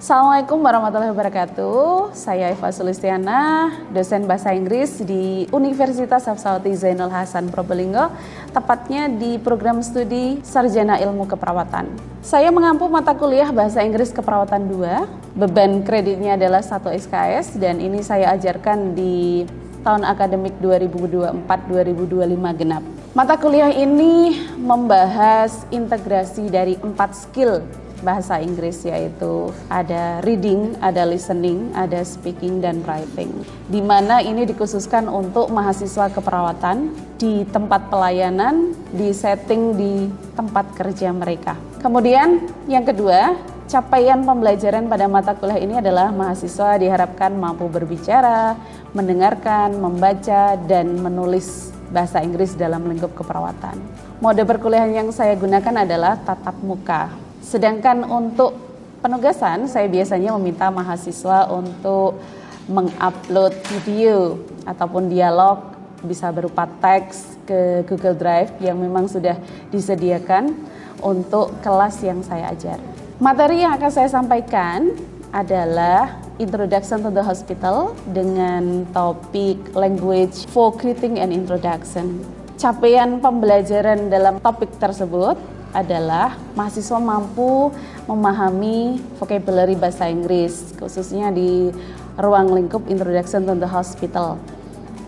Assalamualaikum warahmatullahi wabarakatuh. Saya Eva Sulistiana, dosen bahasa Inggris di Universitas Hafsawati Zainul Hasan Probolinggo, tepatnya di program studi Sarjana Ilmu Keperawatan. Saya mengampu mata kuliah Bahasa Inggris Keperawatan 2, beban kreditnya adalah 1 SKS, dan ini saya ajarkan di tahun akademik 2024-2025 genap. Mata kuliah ini membahas integrasi dari 4 skill bahasa Inggris, yaitu ada reading, ada listening, ada speaking, dan writing. Di mana ini dikhususkan untuk mahasiswa keperawatan di tempat pelayanan, di setting di tempat kerja mereka. Kemudian yang kedua, capaian pembelajaran pada mata kuliah ini adalah mahasiswa diharapkan mampu berbicara, mendengarkan, membaca, dan menulis bahasa Inggris dalam lingkup keperawatan. Mode perkuliahan yang saya gunakan adalah tatap muka. Sedangkan untuk penugasan, saya biasanya meminta mahasiswa untuk mengupload video ataupun dialog, bisa berupa teks ke Google Drive yang memang sudah disediakan untuk kelas yang saya ajar. Materi yang akan saya sampaikan adalah Introduction to the Hospital dengan topik Language for Greeting and Introduction. Capaian pembelajaran dalam topik tersebut adalah mahasiswa mampu memahami vocabulary bahasa Inggris, khususnya di ruang lingkup Introduction to the Hospital.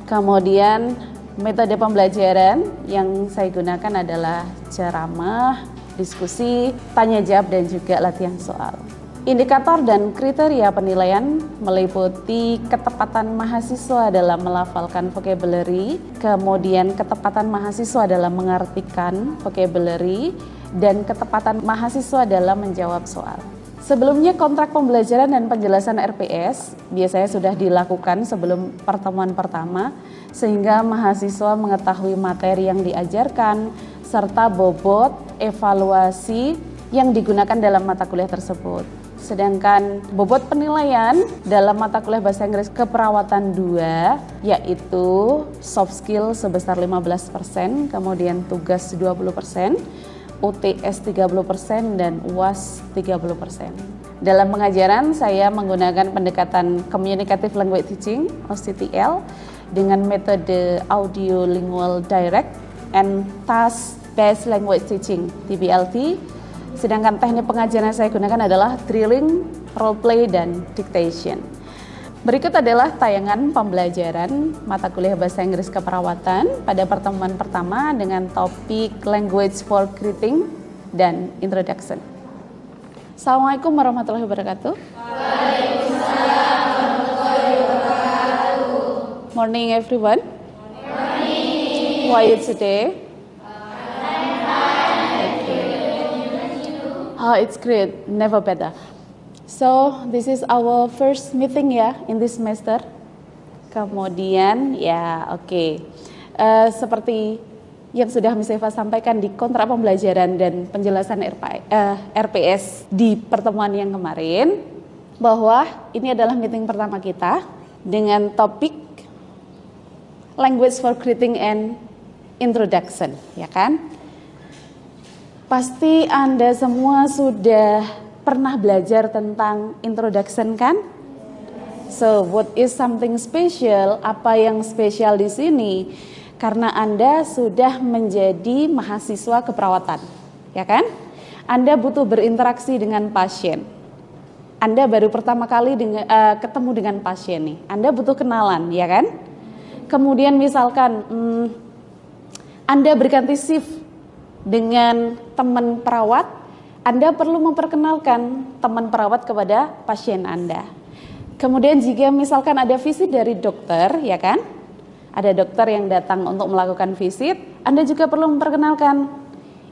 Kemudian metode pembelajaran yang saya gunakan adalah ceramah, diskusi, tanya jawab, dan juga latihan soal. Indikator dan kriteria penilaian meliputi ketepatan mahasiswa dalam melafalkan vocabulary, kemudian ketepatan mahasiswa dalam mengartikan vocabulary, dan ketepatan mahasiswa dalam menjawab soal. Sebelumnya kontrak pembelajaran dan penjelasan RPS biasanya sudah dilakukan sebelum pertemuan pertama, sehingga mahasiswa mengetahui materi yang diajarkan, serta bobot evaluasi yang digunakan dalam mata kuliah tersebut. Sedangkan bobot penilaian dalam mata kuliah Bahasa Inggris Keperawatan 2 yaitu soft skill sebesar 15%, kemudian tugas 20%, UTS 30%, dan UAS 30%. Dalam pengajaran saya menggunakan pendekatan Communicative Language Teaching (OCTL) dengan metode Audio Lingual Direct and Task Based Language Teaching (TBLT). Sedangkan teknik pengajaran yang saya gunakan adalah drilling, role play, dan dictation. Berikut adalah tayangan pembelajaran mata kuliah Bahasa Inggris Keperawatan pada pertemuan pertama dengan topik Language for Greeting dan Introduction. Assalamualaikum warahmatullahi wabarakatuh. Waalaikumsalam warahmatullahi wabarakatuh. Morning everyone. Morning. How are you today? Oh, it's great, never better. So, this is our first meeting ya in this semester. Kemudian, ya oke. Seperti yang sudah Miss Eva sampaikan di kontrak pembelajaran dan penjelasan RPS di pertemuan yang kemarin, bahwa ini adalah meeting pertama kita dengan topik Language for Greeting and Introduction, ya kan? Pasti Anda semua sudah pernah belajar tentang introduction kan? So, what is something special? Apa yang spesial di sini? Karena Anda sudah menjadi mahasiswa keperawatan, ya kan? Anda butuh berinteraksi dengan pasien. Anda baru pertama kali ketemu dengan pasien nih. Anda butuh kenalan, ya kan? Kemudian misalkan Anda berganti shift dengan teman perawat, Anda perlu memperkenalkan teman perawat kepada pasien Anda. Kemudian jika misalkan ada visit dari dokter, ya kan? Ada dokter yang datang untuk melakukan visit, Anda juga perlu memperkenalkan,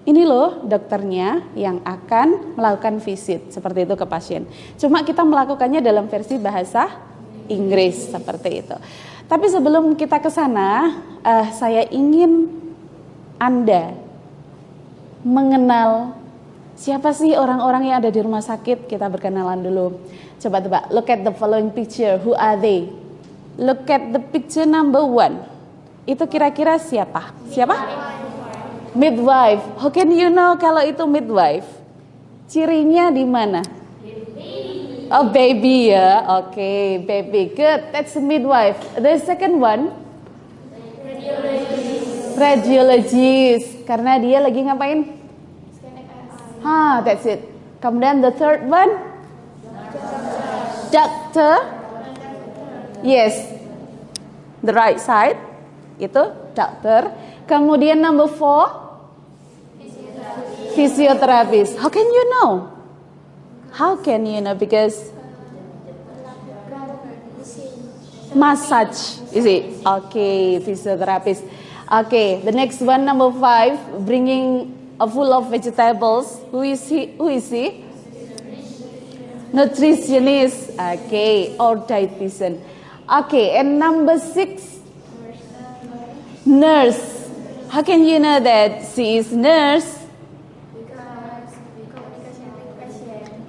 ini loh dokternya yang akan melakukan visit, seperti itu ke pasien. Cuma kita melakukannya dalam versi bahasa Inggris, seperti itu. Tapi sebelum kita ke sana, saya ingin Anda mengenal siapa sih orang-orang yang ada di rumah sakit. Kita berkenalan dulu. Coba tebak, look at the following picture, who are they? Look at the picture number 1. Itu kira-kira siapa? Siapa? Midwife. How can you know kalau itu midwife? Cirinya di mana? Oh, baby ya. Okay, baby. Good. That's a midwife. The second one? Radiologist. Karena dia lagi ngapain? That's it. Kemudian the third one? Doctor. Yes. The right side. Itu doctor. Kemudian number 4? Physiotherapist. How can you know? How can you know? Because massage, is it? Okay, physiotherapist. Okay, the next one, number 5, bringing a full of vegetables. Who is he? Nutritionist. Okay, or dietitian. Okay, and number 6, nurse. How can you know that she is nurse?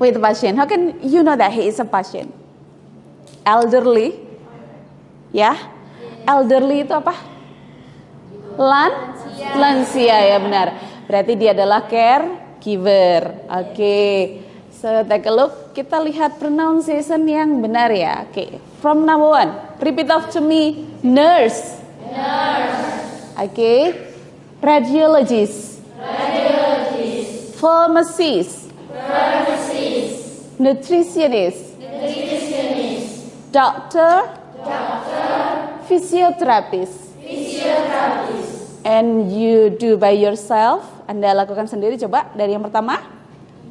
With the patient. How can you know that he is a patient? Elderly. Ya. Elderly itu apa? Lansia ya, benar. Berarti dia adalah caregiver. Oke. So take a look. Kita lihat pronunciation yang benar ya. Oke. From number 1. Repeat after me. Nurse. Oke. Radiologist. Pharmacist. Nutritionist. Doctor. Physiotherapist. And you do by yourself. Anda lakukan sendiri, coba dari yang pertama.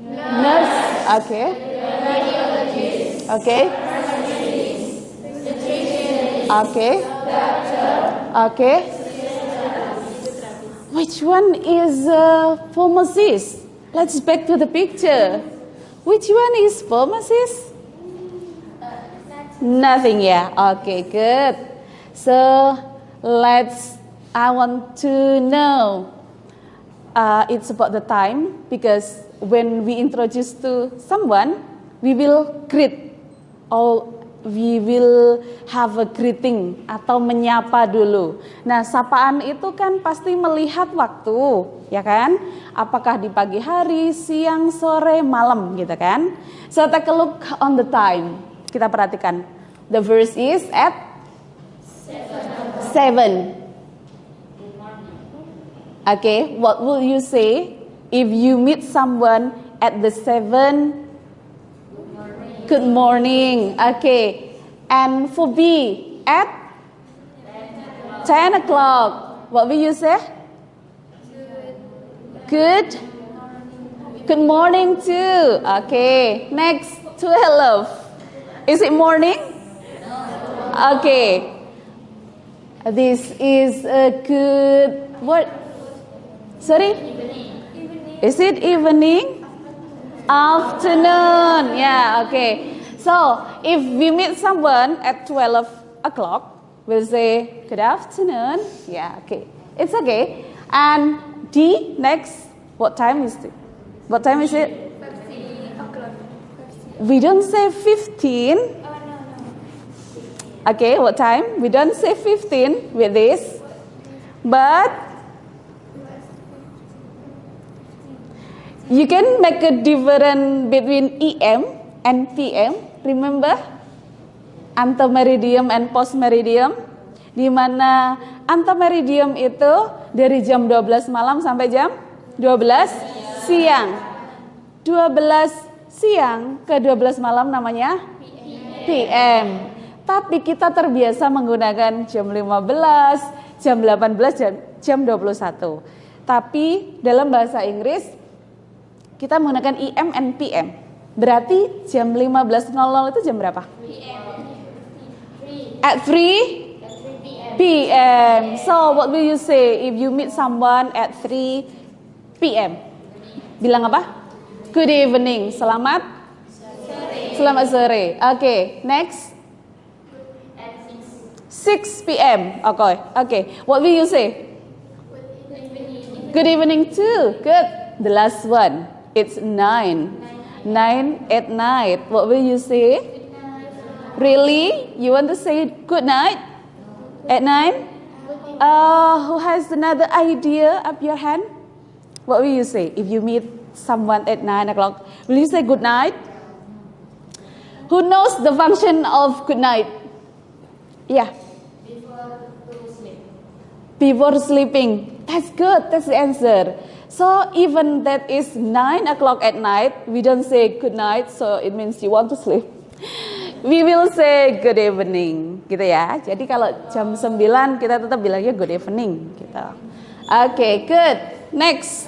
Nurse. Oke. Which one is pharmacist? Let's back to the picture. Which one is pharmacist? Nothing, yeah. Okay, good. So I want to know. It's about the time, because when we introduce to someone, we will greet, or we will have a greeting atau menyapa dulu. Nah, sapaan itu kan pasti melihat waktu, ya kan? Apakah di pagi hari, siang, sore, malam gitu kan? So take a look on the time. Kita perhatikan. The verse is at 7. Okay, what will you say if you meet someone at the 7? Good morning. Okay. And for B, at 10 o'clock. What will you say? Good morning too. Okay. Next, 12. Is it morning? Okay. This is a good what? Sorry? Is it evening? Afternoon. Yeah, okay. So, if we meet someone at 12 o'clock, we'll say, good afternoon. Yeah, okay. It's okay. And D, next, what time is it? What time is it? 15 o'clock. We don't say 15. Okay, what time? We don't say 15 with this. But you can make a difference between EM and PM. Remember? Antemeridium and postmeridium. Di mana antemeridium itu dari jam 12 malam sampai jam 12 siang. 12 siang ke 12 malam namanya PM. Tapi kita terbiasa menggunakan jam 15, jam 18, jam 21. Tapi dalam bahasa Inggris kita menggunakan EM and PM. Berarti jam 15.00 itu jam berapa? At 3 PM. So what will you say if you meet someone at 3 PM? Bilang apa? Good evening. Selamat sore. Okay, next. 6 PM. Okay. What will you say? Good evening too. Good. The last one. It's 9 at night. What will you say? Really? You want to say good night at 9? Who has another idea? Up your hand. What will you say if you meet someone at 9 o'clock? Will you say good night? Who knows the function of good night? Yeah. Before sleeping. That's good. That's the answer. So even that is 9 o'clock at night, we don't say good night, so it means you want to sleep. We will say good evening, gitu ya. Jadi kalau jam 9 kita tetap bilangnya good evening, gitu. Okay, good. Next.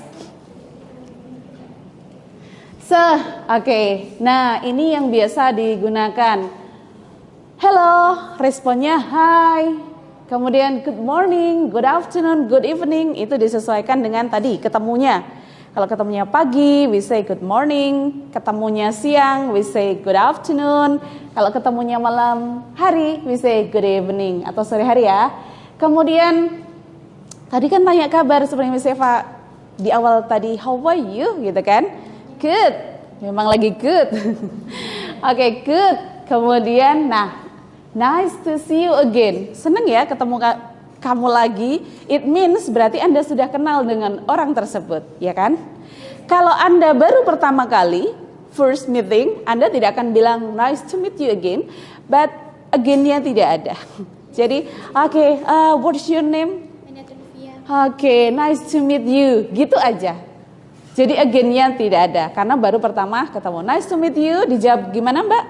Oke. Nah, ini yang biasa digunakan. Hello, responnya hi. Kemudian good morning, good afternoon, good evening. Itu disesuaikan dengan tadi ketemunya. Kalau ketemunya pagi, we say good morning. Ketemunya siang, we say good afternoon. Kalau ketemunya malam hari, we say good evening atau sore hari ya. Kemudian tadi kan tanya kabar seperti Miss Eva di awal tadi, how are you gitu kan? Good, memang lagi good. Oke, good. Kemudian, nice to see you again. Seneng ya ketemu kamu lagi. It means berarti Anda sudah kenal dengan orang tersebut, ya kan? Kalau Anda baru pertama kali, first meeting, Anda tidak akan bilang nice to meet you again, but again-nya tidak ada. Jadi, what's your name? Oke, nice to meet you. Gitu aja. Jadi again-nya tidak ada, karena baru pertama ketemu. Nice to meet you, dijawab gimana Mbak?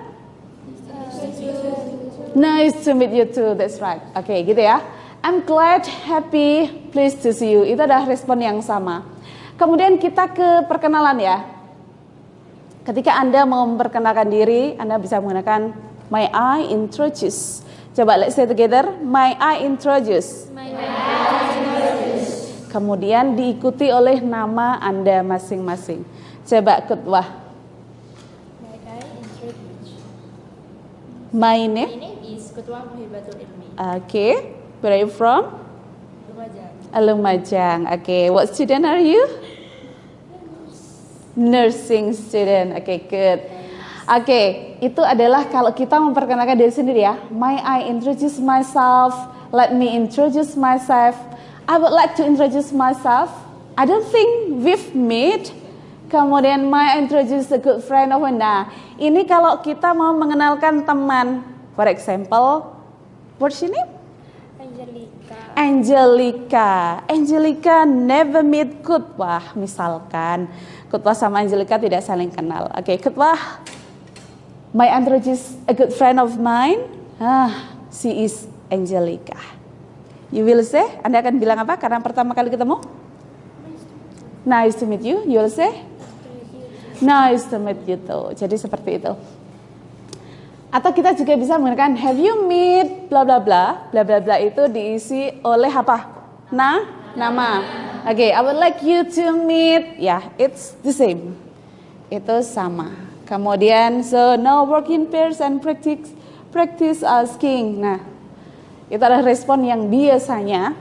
Nice to meet you too, that's right. Oke, gitu ya. I'm glad, happy, pleased to see you. Itu adalah respon yang sama. Kemudian kita ke perkenalan ya. Ketika Anda mau memperkenalkan diri, Anda bisa menggunakan may I introduce. Coba let's say together, may I introduce. Kemudian diikuti oleh nama Anda masing-masing. Coba Kutwah. My name is Kutwah Muhibatul Ilmi. Okay. Where are you from? Lumajang. Lumajang. Okay. What student are you? Nursing student. Okay, good. Okay, itu adalah kalau kita memperkenalkan diri sendiri ya. May I introduce myself? Let me introduce myself. I would like to introduce myself. I don't think we've met. Kemudian may I introduce a good friend of mine. Nah, ini kalau kita mau mengenalkan teman. For example, what's your name? Angelica never meet Kutwah. Misalkan Kutwah sama Angelica tidak saling kenal. Oke, Kutwah, may I introduce a good friend of mine? She is Angelica. You will say, Anda akan bilang apa karena pertama kali ketemu? Nice to meet you. You will say? Nice to meet you too. Jadi seperti itu. Atau kita juga bisa menggunakan have you meet bla bla bla. Bla bla bla itu diisi oleh apa? Nama. Oke, I would like you to meet. Ya, it's the same. Itu sama. Kemudian so now work in pairs and practice asking. Nah, itu adalah respon yang biasanya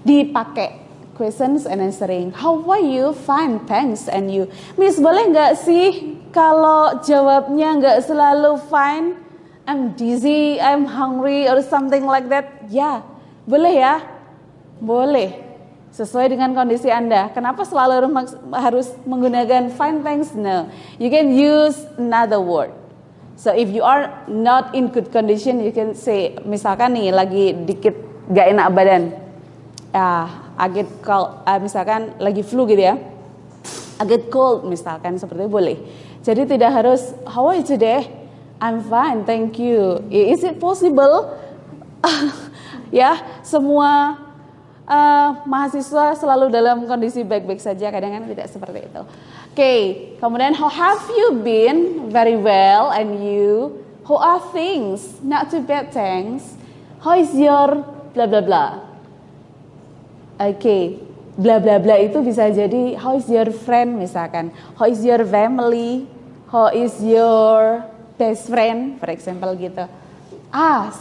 dipakai. Questions and answering. How are you? Fine, thanks. And you? Miss, boleh nggak sih kalau jawabnya nggak selalu fine? I'm dizzy, I'm hungry, or something like that. Ya, boleh ya? Boleh. Sesuai dengan kondisi Anda. Kenapa selalu harus menggunakan fine, thanks? No. You can use another word. So if you are not in good condition, you can say, misalkan nih lagi dikit gak enak badan, I get cold, misalkan lagi flu gitu ya, I get cold misalkan, seperti itu boleh. Jadi tidak harus how are you today? I'm fine, thank you. Is it possible? Ya, semua mahasiswa selalu dalam kondisi baik-baik saja, kadang-kadang tidak seperti itu. Okay, kemudian how have you been? Very well, and you? How are things? Not too bad, thanks. How is your bla bla bla? Okay, bla bla bla itu bisa jadi how is your friend misalkan, how is your family, how is your best friend, for example gitu.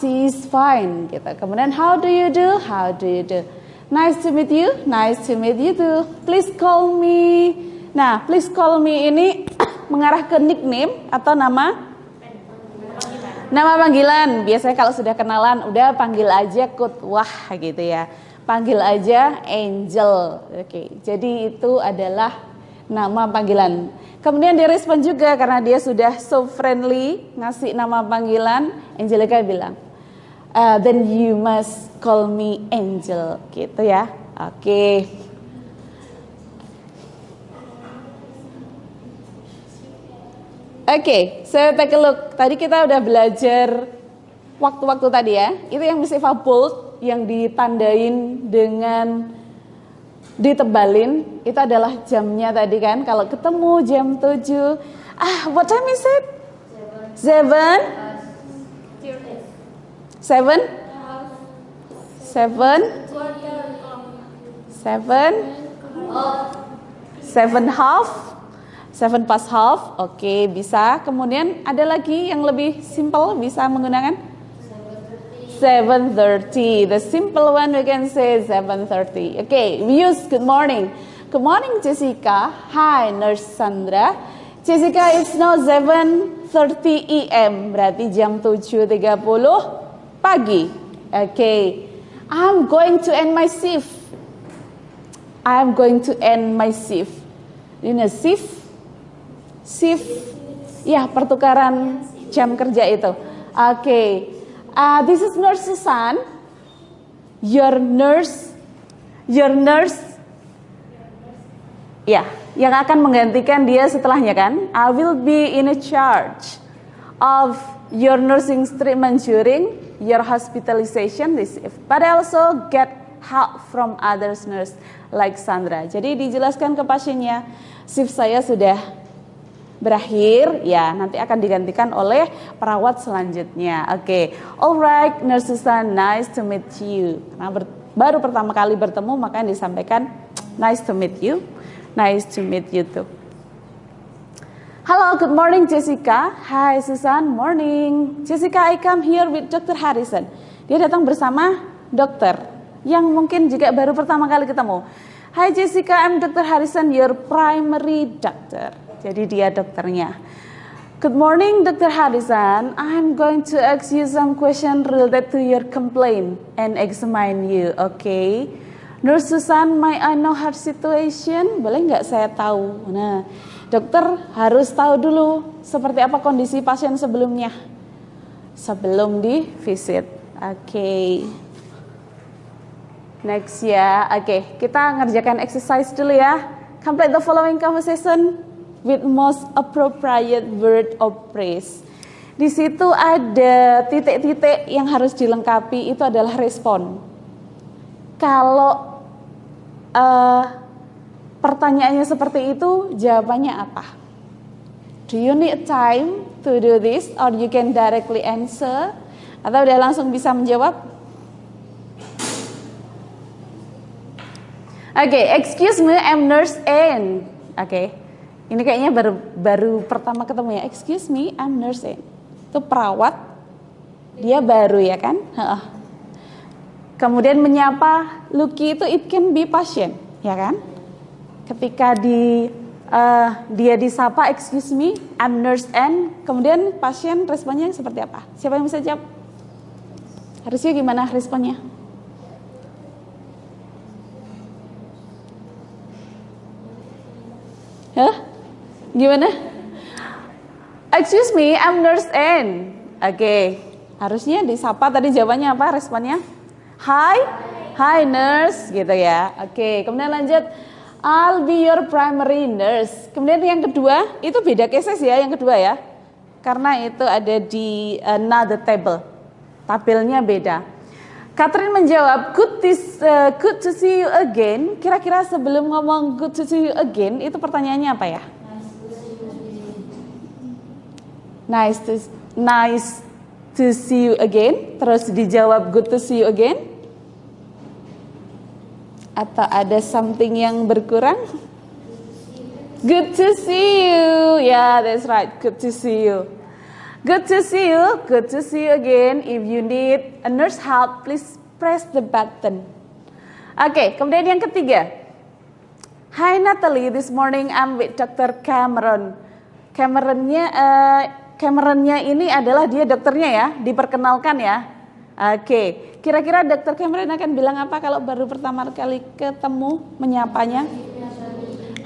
She is fine gitu. Kemudian how do you do? How do you do? Nice to meet you. Nice to meet you too. Please call me. Nah, please call me ini mengarah ke nickname atau nama panggilan. Biasanya kalau sudah kenalan, udah panggil aja Kutwah gitu ya. Panggil aja Angel. Oke, jadi itu adalah nama panggilan. Kemudian dia respon juga karena dia sudah so friendly ngasih nama panggilan. Angelica bilang, then you must call me Angel, gitu ya. Oke. Oke, so take a look. Tadi kita udah belajar waktu-waktu tadi ya. Itu yang bersifat bold, yang ditandain dengan ditebalin. Itu adalah jamnya tadi kan. Kalau ketemu jam 7. What time is it? 7? 7? 7 half? 7 past half, oke, bisa. Kemudian ada lagi yang lebih simple, bisa menggunakan 7:30. The simple one we can say 7:30. Okay, we use good morning. Good morning, Jessica. Hi, Nurse Sandra. Jessica, it's now 7:30 AM, berarti jam 7:30 pagi. Okay, I'm going to end my shift. I'm going to end my shift. You know, shift, ya pertukaran jam kerja itu. Oke, this is Nurse Susan. Your nurse, ya, yang akan menggantikan dia setelahnya kan. I will be in a charge of your nursing treatment during your hospitalization this shift. But I also get help from other nurse like Sandra. Jadi dijelaskan ke pasiennya, shift saya sudah berakhir, ya nanti akan digantikan oleh perawat selanjutnya. Oke, alright, Nurse Susan, nice to meet you. Nah, baru pertama kali bertemu makanya disampaikan nice to meet you, nice to meet you too. Hello, good morning Jessica. Hi Susan, morning. Jessica, I come here with Dr. Harrison. Dia datang bersama dokter yang mungkin juga baru pertama kali ketemu. Hi Jessica, I'm Dr. Harrison, your primary doctor. Jadi dia dokternya. Good morning, Dr. Harrison. I'm going to ask you some question related to your complaint and examine you, okay? Nurse Susan, may I know her situation? Boleh nggak saya tahu? Nah, dokter harus tahu dulu seperti apa kondisi pasien sebelumnya, sebelum di visit. Okay. Next ya. Oke, kita ngerjakan exercise dulu ya. Complete the following conversation with most appropriate word of praise. Di situ ada titik-titik yang harus dilengkapi, itu adalah respon. Kalau pertanyaannya seperti itu, jawabannya apa? Do you need time to do this, or you can directly answer? Atau udah langsung bisa menjawab? Oke, excuse me, I'm Nurse Anne. Oke. Ini kayaknya baru pertama ketemu ya. Excuse me, I'm Nurse Anne. Itu perawat, dia baru ya kan. Kemudian menyapa Lucky itu it can be patient, ya kan. Ketika dia disapa, excuse me, I'm Nurse Anne. Kemudian pasien responnya seperti apa? Siapa yang bisa jawab? Harusnya gimana responnya? Gimana? Excuse me, I'm Nurse Anne. Oke, harusnya disapa tadi jawabannya apa? Responnya? Hi nurse, gitu ya. Oke, kemudian lanjut. I'll be your primary nurse. Kemudian yang kedua, itu beda cases ya, yang kedua ya. Karena itu ada di another table. Tabelnya beda. Catherine menjawab, good to see you again. Kira-kira sebelum ngomong good to see you again, itu pertanyaannya apa ya? Nice to see you again. Terus dijawab good to see you again. Atau ada something yang berkurang? Good to see you. Yeah, that's right. Good to see you. Good to see you. Good to see you again. If you need a nurse help, please press the button. Oke, kemudian yang ketiga. Hi Natalie, this morning I'm with Dr. Cameron. Cameronnya ini adalah dia dokternya ya, diperkenalkan ya. Oke, kira-kira Dr. Cameron akan bilang apa kalau baru pertama kali ketemu, menyapanya?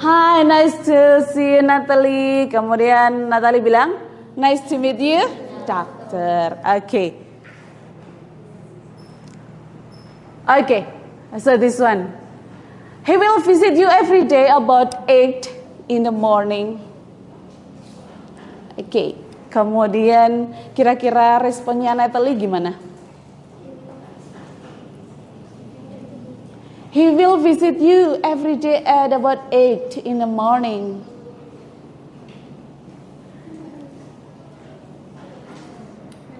Hi, nice to see you, Natalie. Kemudian Natalie bilang, nice to meet you, doctor. Okay. Okay, so this one. He will visit you every day about 8 in the morning. Okay. Kemudian kira-kira responnya Natalie gimana? He will visit you every day at about 8 in the morning.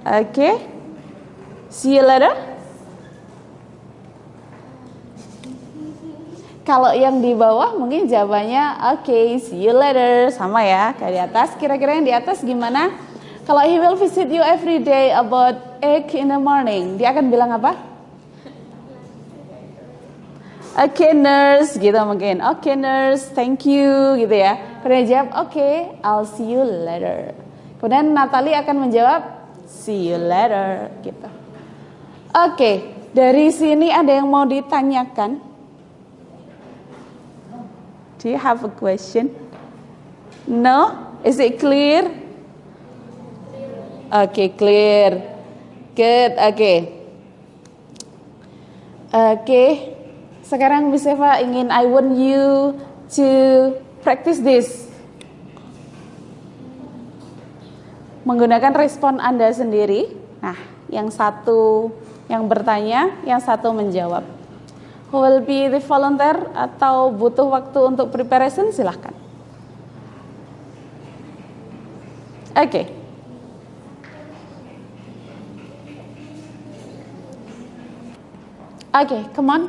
Okay. See you later. Kalau yang di bawah mungkin jawabannya okay, see you later. Sama ya, kayak di atas. Kira-kira yang di atas gimana? Kalau he will visit you every day about 8 in the morning, dia akan bilang apa? Okay nurse, gitu mungkin. Okay nurse, thank you, gitu ya. Kemudian jawab, okay, I'll see you later. Kemudian Natalie akan menjawab, see you later, gitu. Okay, dari sini ada yang mau ditanyakan? Do you have a question? No? Is it clear? Okay, clear. Good, okay. Okay. Sekarang Miss Eva ingin I want you to practice this. Menggunakan respon Anda sendiri. Nah, yang satu yang bertanya, yang satu menjawab. Who will be the volunteer atau butuh waktu untuk preparation? Silahkan. Okay. Okay, come on.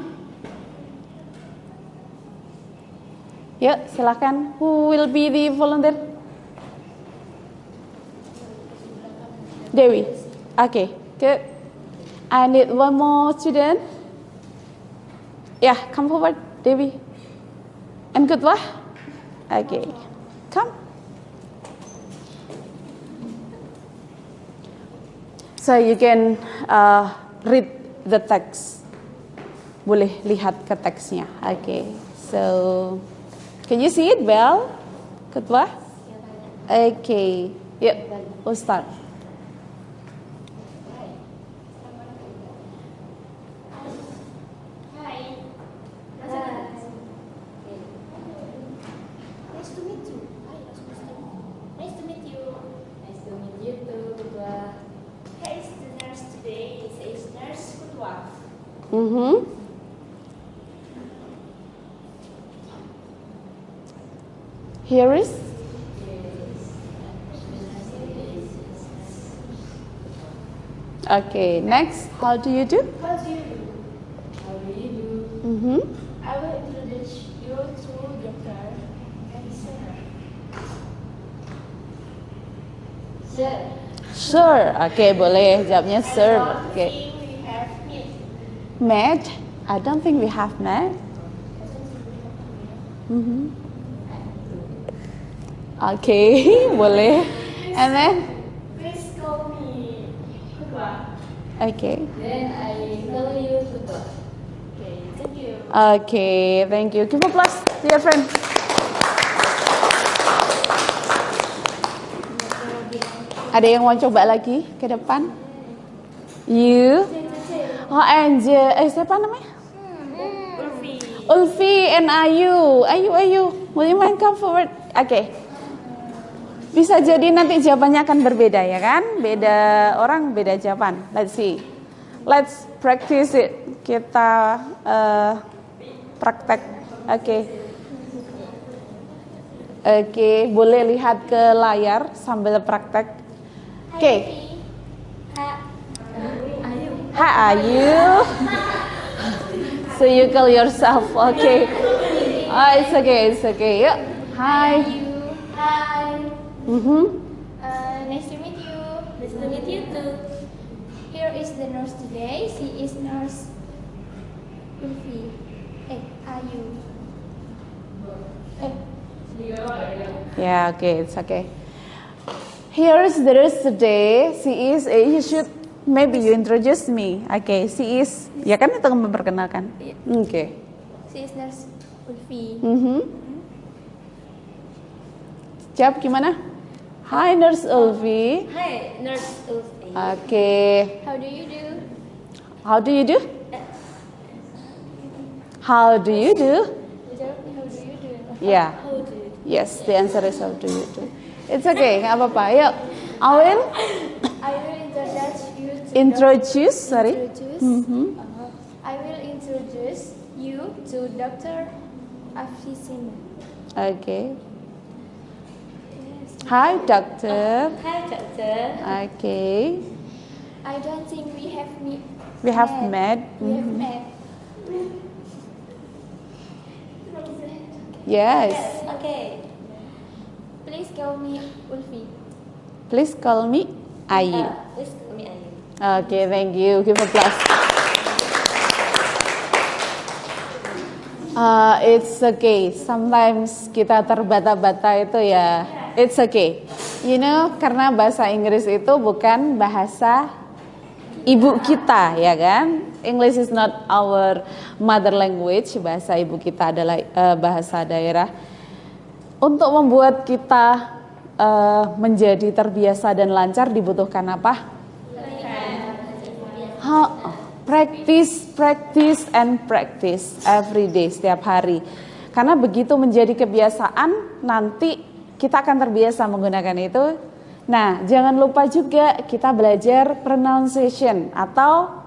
Yuk, silakan. Who will be the volunteer? Dewi. Okay, good. I need one more student. Yeah, come forward, Dewi. And Kutwa. Okay, come. So you can read the text. Boleh lihat ke teksnya. Okay, so can you see it well? Kutwa? Okay. Yep, we'll start. Hi. Nice to meet you. Hi, nice to meet you. Nice to meet you too, Kutwa. Here is the nurse today. This is Nurse Kutwa. Here is. Okay, next, how do you do? How do you do? How do you do? I will introduce you to Dr. and Sarah. Sir. Sure. Okay, boleh jawabnya sir. Okay. We have met. Met? I don't think we have met. Okay, boleh. And then? Please call me Kutwa. Okay. Then I call you Kutwa. Okay, thank you. Okay, thank you. Give applause to your friend. Ada yang mau coba lagi ke depan? You? Oh, Angel. Siapa namanya? Ulfi. Ulfi and Ayu. Ayu. Will you mind come forward? Okay. Bisa jadi nanti jawabannya akan berbeda ya kan? Beda orang, beda jawaban. Let's see. Let's practice it. Kita praktek. Oke. Oke, boleh lihat ke layar sambil praktek. Oke. Hi Ayu. So you call yourself. Okay. Oh, it's okay. Yuk. Hi. Hi. Mm-hmm. Nice to meet you. Nice to meet you too. Here is the nurse today. She is Nurse Ulfi. Ayu. Yeah, okay, it's okay. Here is the nurse today. She is. You should maybe you introduce me. Okay, she is. Ya kan itu memperkenalkan. Yeah. Okay. She is Nurse Ulfi. Jawab gimana? Hi Nurse Ulfi. Hi, Nurse Ulfi. Okay. How do you do? How do you do? How do you do? Jawabnya how do you do? Yeah. How do you do? Yes, the answer is how do you do. It's okay, nggak apa-apa. Yuk, I will I will introduce you to introduce. Sorry. I will introduce you to Dr. Afisina. Okay. Hi, doctor. Hi, Doctor. Okay. I don't think we have We have met. We have met. Yes. Okay. Please call me Ulfi. Please call me Ayu. Please call me Ayu. Okay, thank you. Give applause. It's okay. Sometimes kita terbata-bata itu ya. It's okay. You know, karena bahasa Inggris itu bukan bahasa ibu kita, ya kan? English is not our mother language. Bahasa ibu kita adalah bahasa daerah. Untuk membuat kita menjadi terbiasa dan lancar dibutuhkan apa? Practice and practice every day, setiap hari. Karena begitu menjadi kebiasaan, nanti kita akan terbiasa menggunakan itu. Nah, jangan lupa juga kita belajar pronunciation atau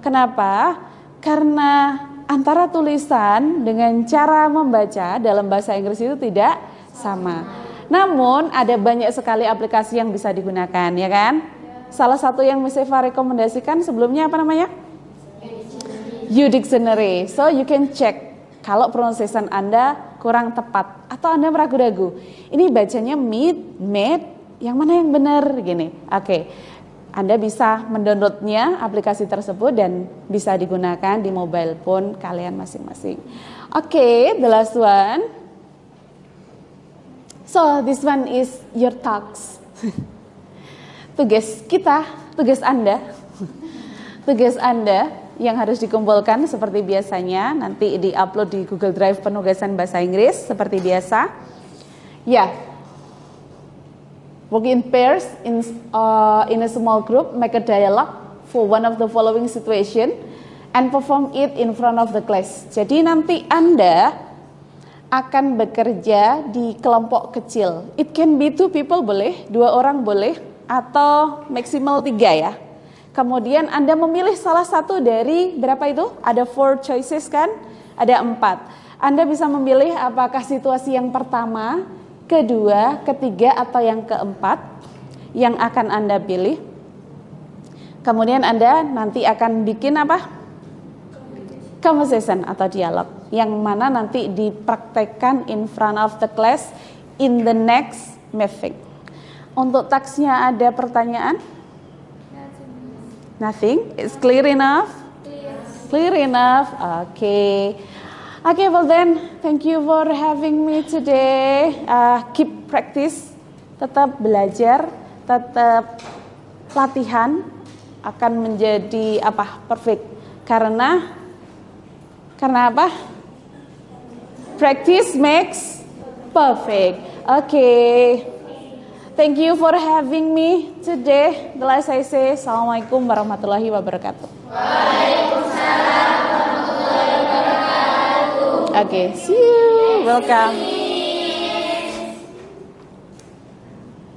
Kenapa? Karena antara tulisan dengan cara membaca dalam bahasa Inggris itu tidak sama. Namun ada banyak sekali aplikasi yang bisa digunakan, ya kan? Salah satu yang Miss Eva rekomendasikan sebelumnya apa namanya? U-Dictionary. So you can check kalau pronunciation Anda kurang tepat atau Anda meragu-ragu. Ini bacanya made, yang mana yang benar gini. Oke. Anda bisa mendownloadnya aplikasi tersebut dan bisa digunakan di mobile phone kalian masing-masing. Oke, the last one. So this one is your task. Tugas Anda yang harus dikumpulkan seperti biasanya, nanti di-upload di Google Drive penugasan bahasa Inggris seperti biasa. Ya. Work in pairs in a small group, make a dialogue for one of the following situation and perform it in front of the class. Jadi nanti Anda akan bekerja di kelompok kecil. It can be 2 people boleh, 2 orang boleh, atau maksimal 3 ya. Kemudian Anda memilih salah satu dari berapa itu? Ada 4 choices kan? Ada 4. Anda bisa memilih apakah situasi yang pertama, kedua, ketiga, atau yang keempat yang akan Anda pilih. Kemudian Anda nanti akan bikin apa? Conversation atau dialog yang mana nanti dipraktekkan in front of the class in the next meeting. Untuk taksnya ada pertanyaan? Nothing? It's clear enough? Clear enough? Okay. Okay, well then, thank you for having me today. Keep practice, tetap belajar, tetap latihan akan menjadi perfect. Karena apa? Practice makes perfect. Okay. Thank you for having me today. The last I say, Assalamualaikum warahmatullahi wabarakatuh. Waalaikumsalam warahmatullahi wabarakatuh. Okay, see you. Welcome.